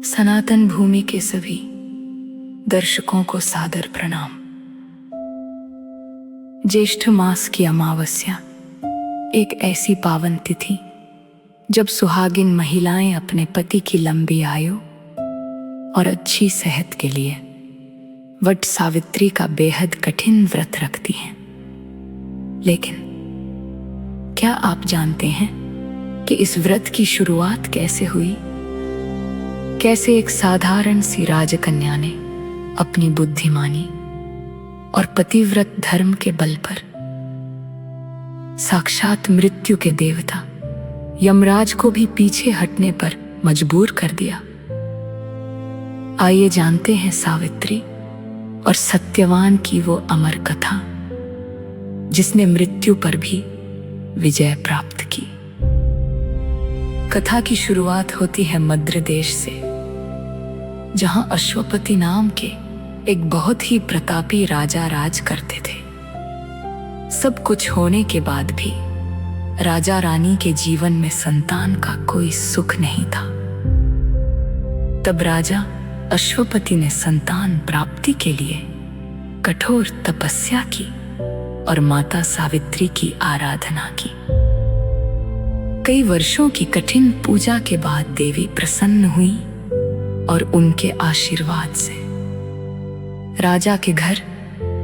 सनातन भूमि के सभी दर्शकों को सादर प्रणाम। ज्येष्ठ मास की अमावस्या एक ऐसी पावन तिथि जब सुहागिन महिलाएं अपने पति की लंबी आयु और अच्छी सेहत के लिए वट सावित्री का बेहद कठिन व्रत रखती हैं। लेकिन क्या आप जानते हैं कि इस व्रत की शुरुआत कैसे हुई? कैसे एक साधारण सी राजकन्या ने अपनी बुद्धिमानी और पतिव्रत धर्म के बल पर साक्षात मृत्यु के देवता यमराज को भी पीछे हटने पर मजबूर कर दिया। आइए जानते हैं सावित्री और सत्यवान की वो अमर कथा जिसने मृत्यु पर भी विजय प्राप्त की। कथा की शुरुआत होती है मद्र देश से, जहां अश्वपति नाम के एक बहुत ही प्रतापी राजा राज करते थे। सब कुछ होने के बाद भी राजा रानी के जीवन में संतान का कोई सुख नहीं था। तब राजा अश्वपति ने संतान प्राप्ति के लिए कठोर तपस्या की और माता सावित्री की आराधना की। कई वर्षों की कठिन पूजा के बाद देवी प्रसन्न हुई और उनके आशीर्वाद से राजा के घर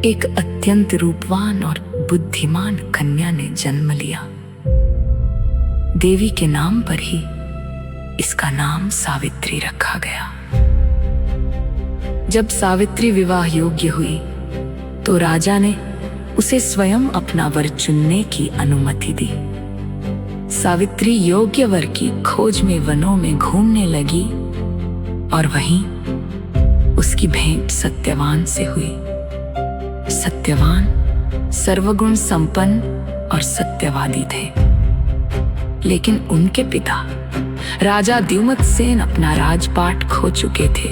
एक अत्यंत रूपवान और बुद्धिमान कन्या ने जन्म लिया। देवी के नाम पर ही इसका नाम सावित्री रखा गया। जब सावित्री विवाह योग्य हुई तो राजा ने उसे स्वयं अपना वर चुनने की अनुमति दी। सावित्री योग्य वर की खोज में वनों में घूमने लगी और वहीं उसकी भेंट सत्यवान से हुई। सत्यवान सर्वगुण संपन्न और सत्यवादी थे, लेकिन उनके पिता राजा द्युमत्सेन अपना राजपाट खो चुके थे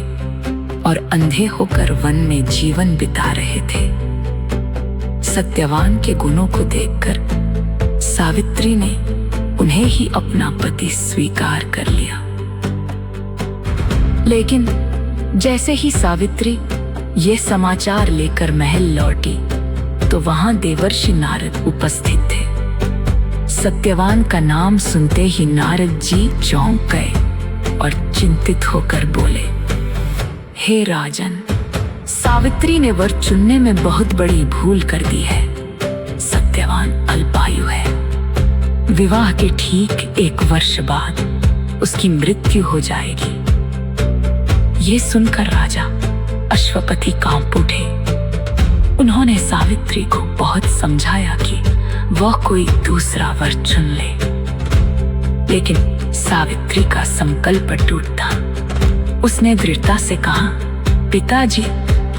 और अंधे होकर वन में जीवन बिता रहे थे। सत्यवान के गुणों को देखकर सावित्री ने उन्हें ही अपना पति स्वीकार कर लिया। लेकिन जैसे ही सावित्री ये समाचार लेकर महल लौटी तो वहां देवर्षि नारद उपस्थित थे। सत्यवान का नाम सुनते ही नारद जी चौंक गए और चिंतित होकर बोले, हे राजन, सावित्री ने वर चुनने में बहुत बड़ी भूल कर दी है। सत्यवान अल्पायु है। विवाह के ठीक 1 वर्ष बाद उसकी मृत्यु हो जाएगी। ये सुनकर राजा अश्वपति कांप उठे। उन्होंने सावित्री को बहुत समझाया कि वह कोई दूसरा वर चुन ले, लेकिन सावित्री का संकल्प टूट था। उसने दृढ़ता से कहा, पिताजी,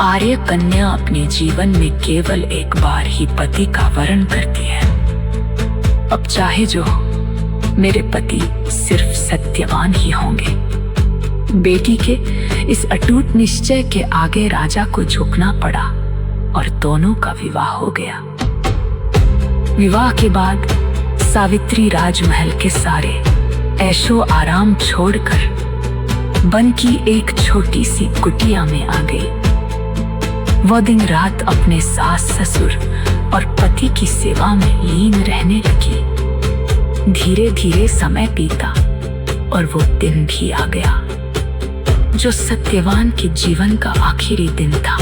आर्य कन्या अपने जीवन में केवल एक बार ही पति का वरण करती है। अब चाहे जो हो, मेरे पति सिर्फ सत्यवान ही होंगे। बेटी के इस अटूट निश्चय के आगे राजा को झुकना पड़ा और दोनों का विवाह हो गया। विवाह के बाद सावित्री राजमहल के सारे ऐशो आराम छोड़कर वन की एक छोटी सी कुटिया में आ गई। वह दिन रात अपने सास ससुर और पति की सेवा में लीन रहने लगी। धीरे धीरे समय बीता और वो दिन भी आ गया जो सत्यवान के जीवन का आखिरी दिन था।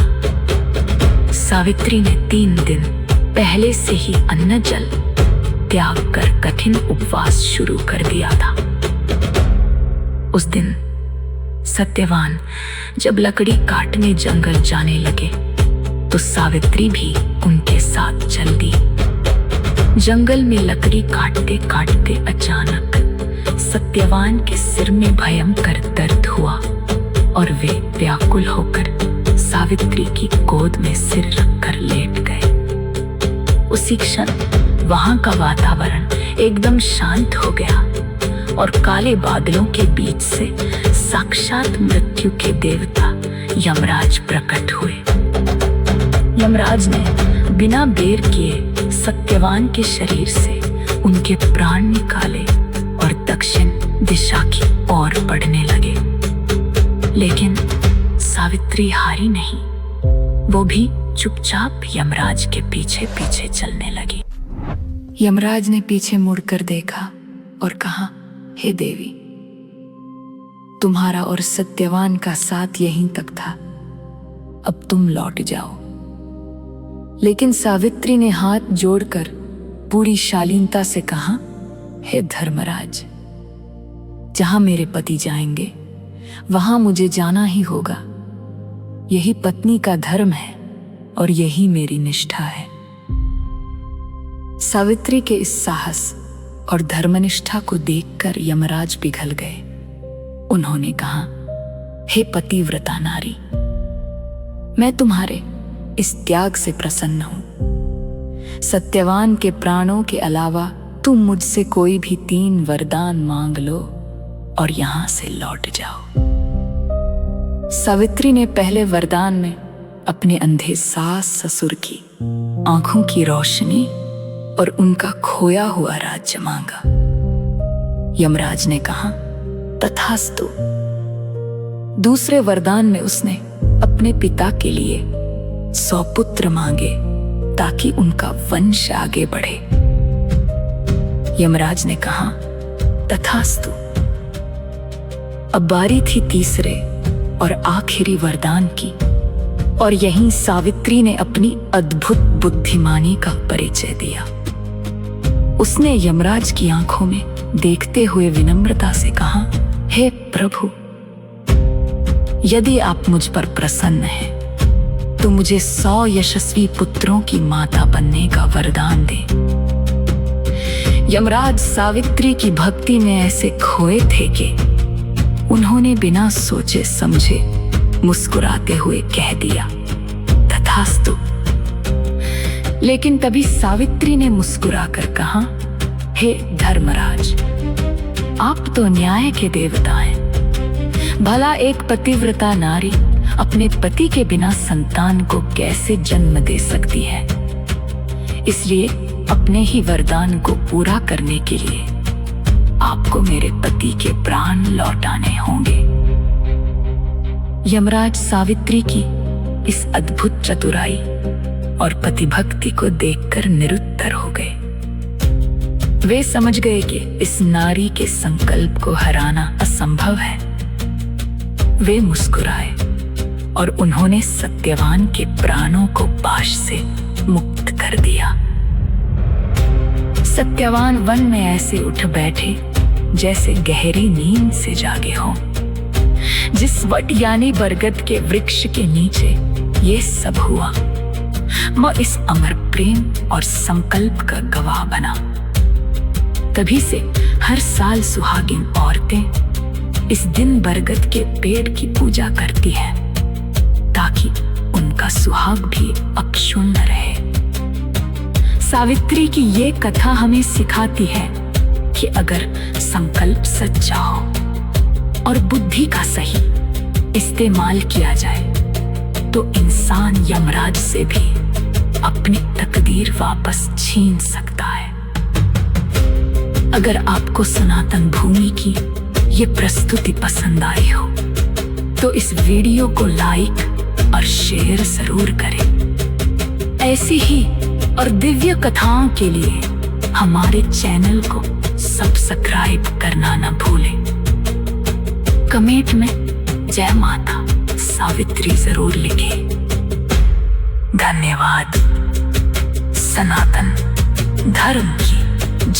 सावित्री ने 3 दिन पहले से ही अन्न जल त्याग कर कठिन उपवास शुरू कर दिया था। उस दिन सत्यवान जब लकड़ी काटने जंगल जाने लगे तो सावित्री भी उनके साथ चल दी। जंगल में लकड़ी काटते काटते अचानक सत्यवान के सिर में भयंकर दर्द हुआ और वे व्याकुल होकर सावित्री की गोद में सिर रखकर लेट गए। उसी क्षण वहां का वातावरण एकदम शांत हो गया और काले बादलों के बीच से साक्षात मृत्यु के देवता यमराज प्रकट हुए। यमराज ने बिना देर किए सत्यवान के शरीर से उनके प्राण निकाले और दक्षिण दिशा की ओर बढ़ने लगे। लेकिन सावित्री हारी नहीं, वो भी चुपचाप यमराज के पीछे पीछे चलने लगी। यमराज ने पीछे मुड़कर देखा और कहा, हे देवी, तुम्हारा और सत्यवान का साथ यहीं तक था, अब तुम लौट जाओ। लेकिन सावित्री ने हाथ जोड़कर पूरी शालीनता से कहा, हे धर्मराज, जहां मेरे पति जाएंगे वहां मुझे जाना ही होगा। यही पत्नी का धर्म है और यही मेरी निष्ठा है। सावित्री के इस साहस और धर्मनिष्ठा को देखकर यमराज पिघल गए। उन्होंने कहा, हे पतिव्रता नारी, मैं तुम्हारे इस त्याग से प्रसन्न हूं। सत्यवान के प्राणों के अलावा तुम मुझसे कोई भी 3 वरदान मांग लो और यहां से लौट जाओ। सावित्री ने पहले वरदान में अपने अंधे सास ससुर की आंखों की रोशनी और उनका खोया हुआ राज्य मांगा। यमराज ने कहा, तथास्तु। दूसरे वरदान में उसने अपने पिता के लिए 100 पुत्र मांगे ताकि उनका वंश आगे बढ़े। यमराज ने कहा, तथास्तु। अब बारी थी तीसरे और आखिरी वरदान की, और यहीं सावित्री ने अपनी अद्भुत बुद्धिमानी का परिचय दिया। उसने यमराज की आंखों में देखते हुए विनम्रता से कहा, हे प्रभु, यदि आप मुझ पर प्रसन्न हैं तो मुझे 100 यशस्वी पुत्रों की माता बनने का वरदान दें। यमराज सावित्री की भक्ति में ऐसे खोए थे कि उन्होंने बिना सोचे समझे मुस्कुराते हुए कह दिया, तथास्तु। लेकिन तभी सावित्री ने मुस्कुराकर कहा, हे धर्मराज, आप तो न्याय के देवता हैं। भला एक पतिव्रता नारी अपने पति के बिना संतान को कैसे जन्म दे सकती है? इसलिए अपने ही वरदान को पूरा करने के लिए आपको मेरे पति के प्राण लौटाने होंगे। यमराज सावित्री की इस अद्भुत चतुराई और पतिभक्ति को देखकर निरुत्तर हो गए। वे समझ गए कि इस नारी के संकल्प को हराना असंभव है। वे मुस्कुराए और उन्होंने सत्यवान के प्राणों को पाश से मुक्त कर दिया। सत्यवान वन में ऐसे उठ बैठे जैसे गहरी नींद से जागे हों। जिस वट यानी बरगद के वृक्ष के नीचे ये सब हुआ, मैं इस अमर प्रेम और संकल्प का गवाह बना। तभी से हर साल सुहागिन औरतें इस दिन बरगद के पेड़ की पूजा करती हैं, ताकि उनका सुहाग भी अक्षुण्ण रहे। सावित्री की ये कथा हमें सिखाती है कि अगर संकल्प सच्चा हो और बुद्धि का सही इस्तेमाल किया जाए तो इंसान यमराज से भी अपनी तकदीर वापस छीन सकता है। अगर आपको सनातन भूमि की ये प्रस्तुति पसंद आई हो तो इस वीडियो को लाइक और शेयर जरूर करें। ऐसी ही और दिव्य कथाओं के लिए हमारे चैनल को सब्सक्राइब करना न भूलें। कमेंट में जय माता सावित्री जरूर लिखें। धन्यवाद। सनातन धर्म की